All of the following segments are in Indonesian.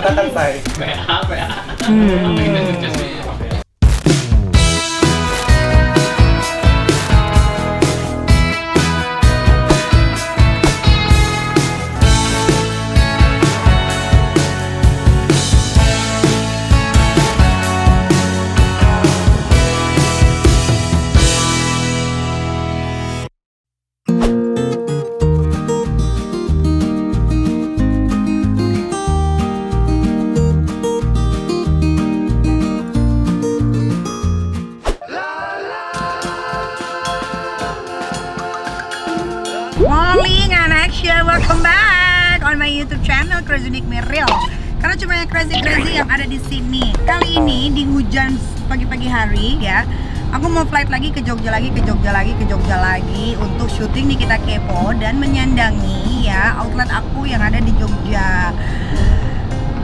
katakan saya. PA. Morning and action, welcome back on my YouTube channel Crazy Nick Meril. Karena cuma yang crazy yang ada di sini. Kali ini di hujan pagi-pagi hari ya. Aku mau flight lagi ke Jogja lagi untuk syuting Nikita Kepo dan menyandangi ya outlet aku yang ada di Jogja.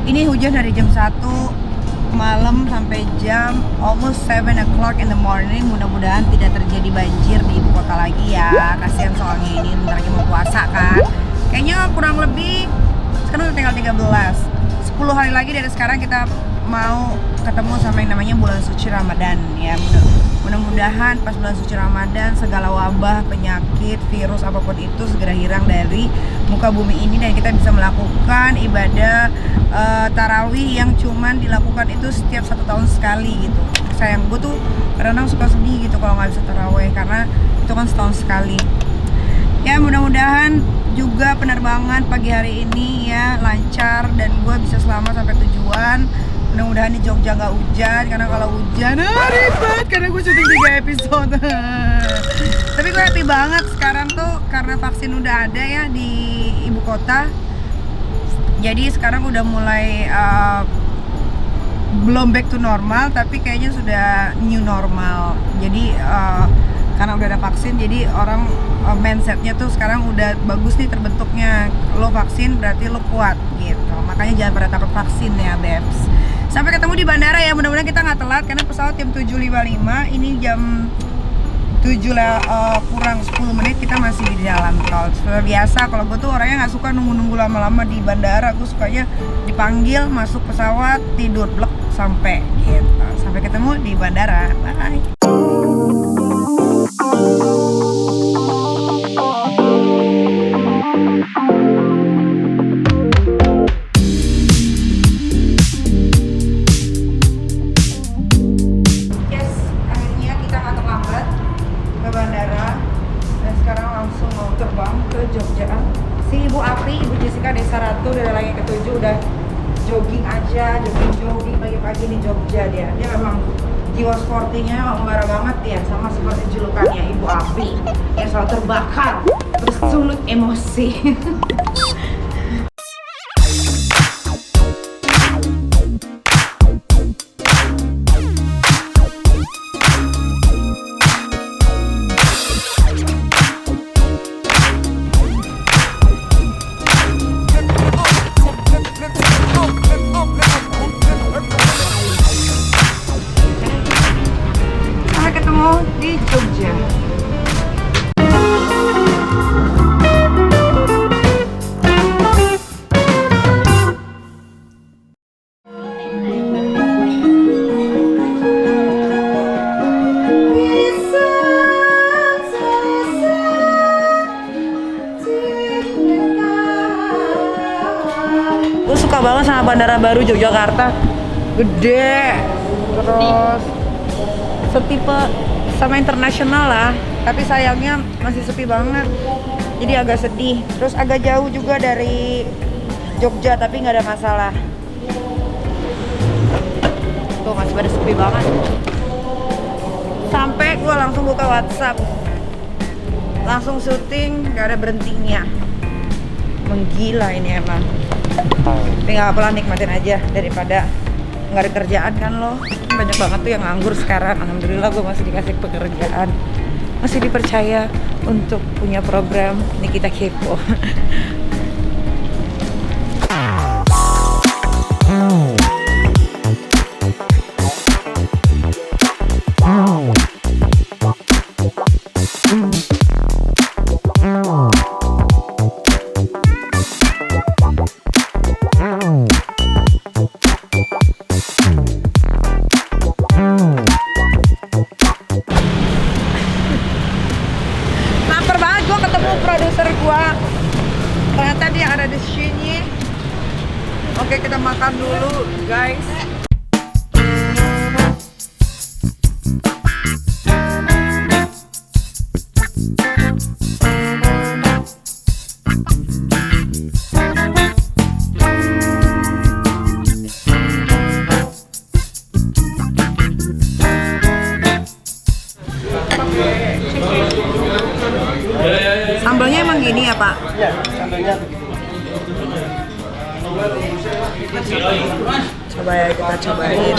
Ini hujan dari jam 1 malam sampai jam almost 7 o'clock in the morning. Mudah-mudahan tidak terjadi banjir di ibu kota lagi ya. Kasihan soalnya ini bentar lagi mau puasa kan. Kayaknya kurang lebih sekarang udah tinggal 10 hari lagi dari sekarang kita mau ketemu sama yang namanya bulan suci Ramadan ya. Mudah-mudahan pas bulan suci Ramadan segala wabah, penyakit, virus apapun itu segera hilang dari muka bumi ini dan kita bisa melakukan ibadah tarawih yang cuman dilakukan itu setiap 1 tahun sekali gitu. Sayang, gue tuh kadang-kadang suka sedih gitu kalau nggak bisa tarawih karena itu kan setahun sekali. Ya mudah-mudahan juga penerbangan pagi hari ini ya lancar dan gue bisa selamat sampai tujuan. Mudah-mudahan di Jogja nggak hujan, karena kalau hujan ribet karena gue syuting 3 episode. Tapi gue happy banget sekarang tuh karena vaksin udah ada ya di ibu kota. Jadi sekarang udah mulai belum back to normal, tapi kayaknya sudah new normal. Jadi karena udah ada vaksin, jadi orang mindsetnya tuh sekarang udah bagus nih terbentuknya. Lo vaksin berarti lo kuat gitu. Makanya jangan pada takut vaksin ya, Bebs. Sampai ketemu di bandara ya, mudah-mudahan kita nggak telat karena pesawat jam 7.55. Ini jam 7 kurang 10 menit kita masih di dalam tol. Seperti biasa, kalau gue tuh orangnya nggak suka nunggu-nunggu lama-lama di bandara. Gue sukanya dipanggil, masuk pesawat, tidur, blek, sampai gitu. Sampai ketemu di bandara. Bye. Jogging pagi-pagi di Jogja dia memang jiwa sportinya membara banget ya, sama seperti julukannya Ibu Api yang selalu terbakar, bersulut emosi. Di Jogja. Gue suka banget sama Bandara Baru Yogyakarta. Gede, terus setipe sama internasional lah, tapi sayangnya masih sepi banget, jadi agak sedih. Terus agak jauh juga dari Jogja, tapi nggak ada masalah. Tuh masih pada sepi banget. Sampai gue langsung buka WhatsApp, langsung syuting, nggak ada berhentinya. Menggila ini emang. Tapi nggak apa-apa, nikmatin aja daripada nggak ada kerjaan kan lo. Banyak banget tuh yang nganggur sekarang. Alhamdulillah gue masih dikasih pekerjaan, masih dipercaya untuk punya program Nikita Kepo. sampai gua ternyata dia ada di sini. Oke, kita makan dulu guys. Sambalnya emang gini ya Pak? Iya, sambalnya Coba ya kita cobain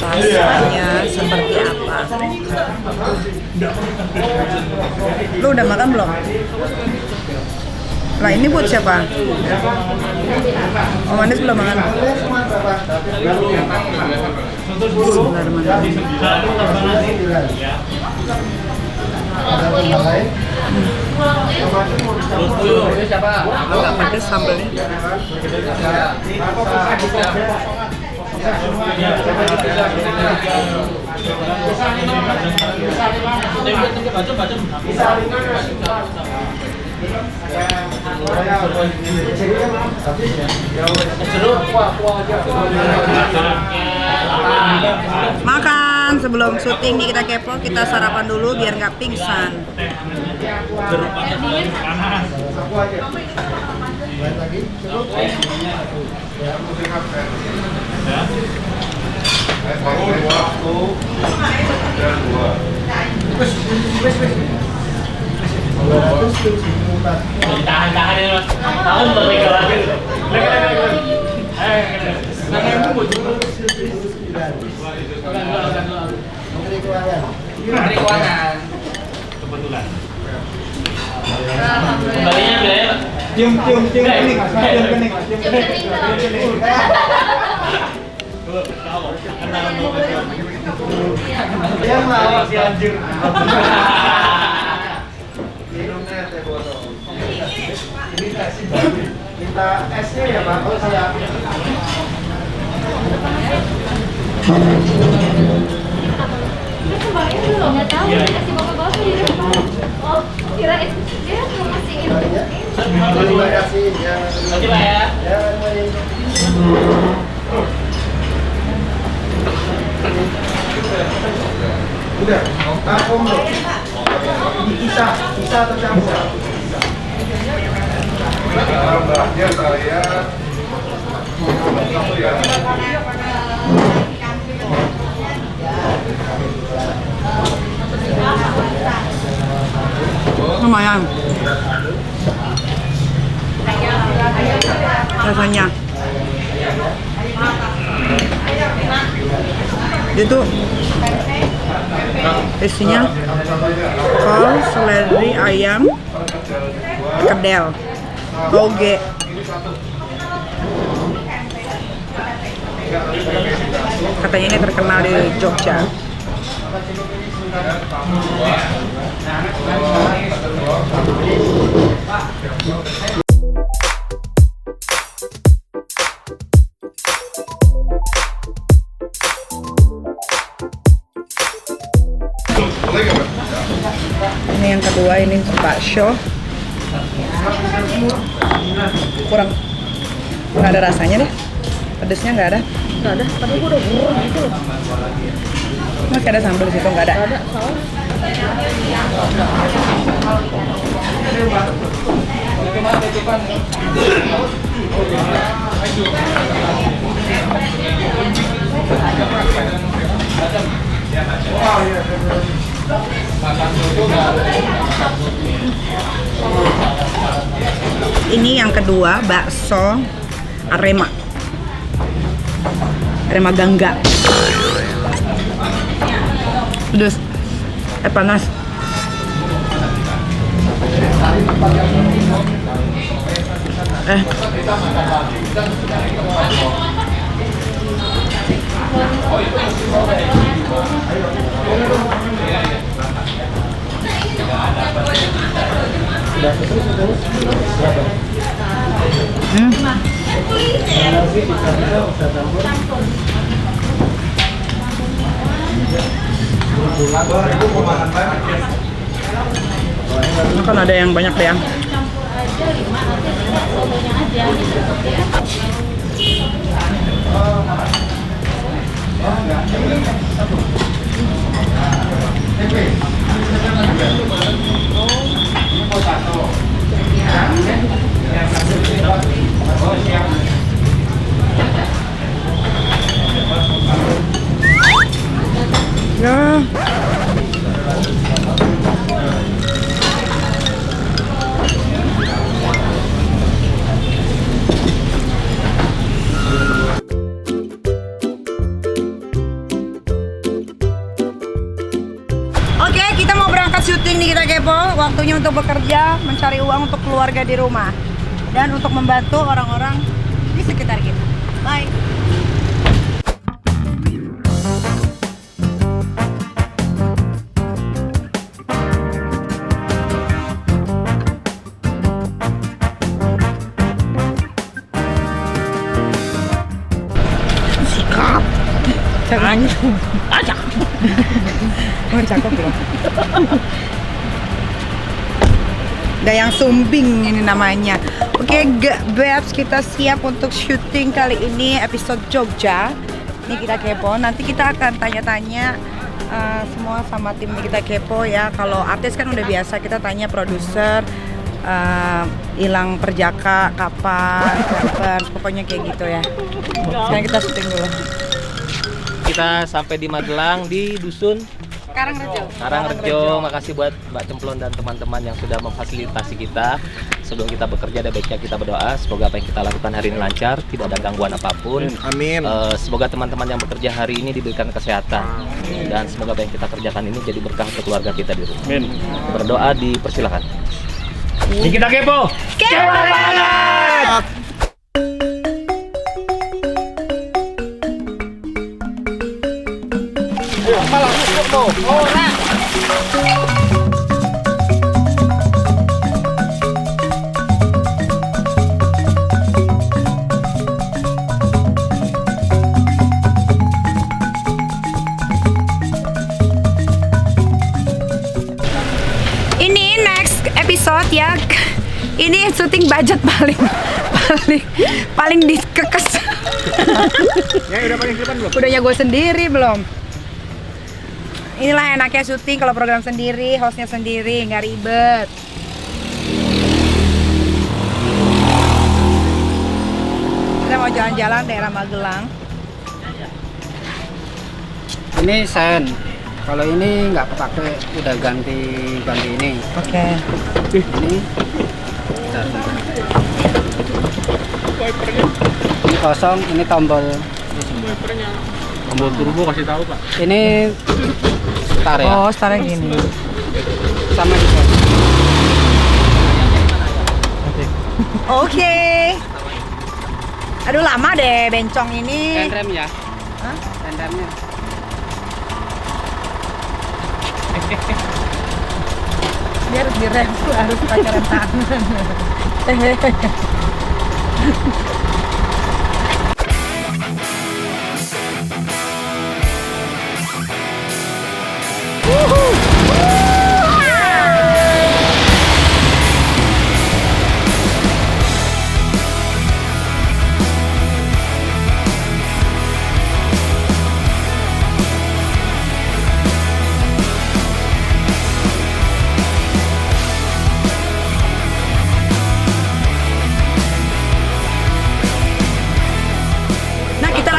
rasanya seperti apa. Lu udah makan belum? Lah ini buat siapa? Oh Manis belum makan? Bismillahirrahmanirrahim. Agak pedes sambalnya. Makan sebelum syuting nih, kita kepo, kita sarapan dulu biar nggak pingsan. Tahan-tahan ini mas. Tahun mereka lagi. Menteri Keuangan. Kebetulan. Kembalinya biaya pak. cium kening. Yang lawas si anjir. Minumnya teh botol. Minta esnya ya Pak. Oh saya. Nggak tahu, dikasih bapak-bapak di depan. Oh, kirain dia mau kasih ini. Terima kasih ya. Nanti pak ya. Ya, baik. Udah, kombo. Kisah atau campur? Tambahnya saya Lumayan rasanya. Itu isinya kol, seledri, ayam, kedel, toge. Katanya ini terkenal di Jogja. Ini yang kedua, ini bakso. Kurang nggak ada rasanya deh, pedesnya nggak ada. Nggak ada, tapi gue udah burung gitu loh. Masih ada sambal di situ nggak ada? Nggak ada, saus. Ini yang kedua, bakso Arema Gangga. Pedes, panas. Kan ada yang banyak deh ya. Campur aja 5 nanti sotonya aja gitu ya. Ya. Oke, kita mau berangkat syuting nih Kita Kepo. Waktunya untuk bekerja, mencari uang untuk keluarga di rumah dan untuk membantu orang-orang di sekitar kita. Bye. Sikap. Jangan. Ajak. Oh, cakep loh. Udah yang sumbing ini namanya. Oke, Babs, kita siap untuk syuting kali ini episode Jogja. Ini Kita Kepo. Nanti kita akan tanya-tanya semua sama tim Kita Kepo ya. Kalau artis kan udah biasa kita tanya produser, hilang perjaka kapan, pokoknya kayak gitu ya. Sekarang kita syuting dulu. Kita sampai di Magelang di dusun Karangrejo. Makasih buat Mbak Cemplon dan teman-teman yang sudah memfasilitasi kita. Sebelum kita bekerja ada baiknya kita berdoa semoga apa yang kita lakukan hari ini lancar, tidak ada gangguan apapun. Amin. Semoga teman-teman yang bekerja hari ini diberikan kesehatan. Dan semoga apa yang kita kerjakan ini jadi berkah untuk keluarga kita di rumah. Amin. Berdoa dipersilakan. Ini Kita Kepo. Kepo banget! Ini next episode ya. Ini syuting budget paling dikekes. Ya udah paling depan belum? Udahnya gue sendiri belum. Inilah enaknya syuting kalau program sendiri, hostnya sendiri, nggak ribet. Kita mau jalan-jalan daerah Magelang. Ini sen. Kalau ini nggak kepake, udah ganti ini. Oke. Ini. Ini kosong, ini tombol. Tombol turbo kasih tahu Pak. Ini start ya. Oh, startnya gini. Sama juga. Oke. Aduh lama deh bencong ini. Rem ya. Hah? Remnya. Dia harus direm tuh, harus pakai rem tangan.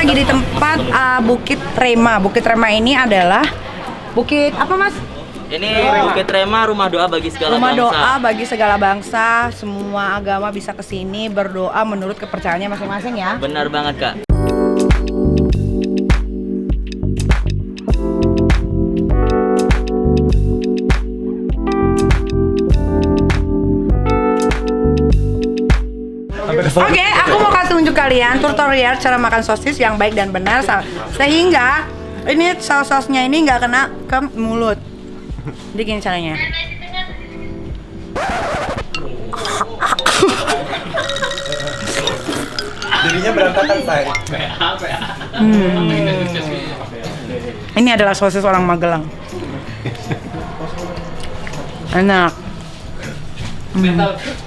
Lagi di tempat Bukit Rema. Bukit Rema ini adalah bukit apa Mas? Ini Bukit Rema, rumah doa bagi segala Rumah bangsa. doa bagi segala bangsa. Semua agama bisa kesini berdoa menurut kepercayaannya masing-masing ya. Benar banget Kak. Oke, aku mau kasih tunjuk kalian tutorial cara makan sosis yang baik dan benar sehingga ini saus-sausnya ini nggak kena ke mulut. Jadi gini caranya. Jadinya berantakan saya. Ini adalah sosis orang Magelang. Enak. Metal.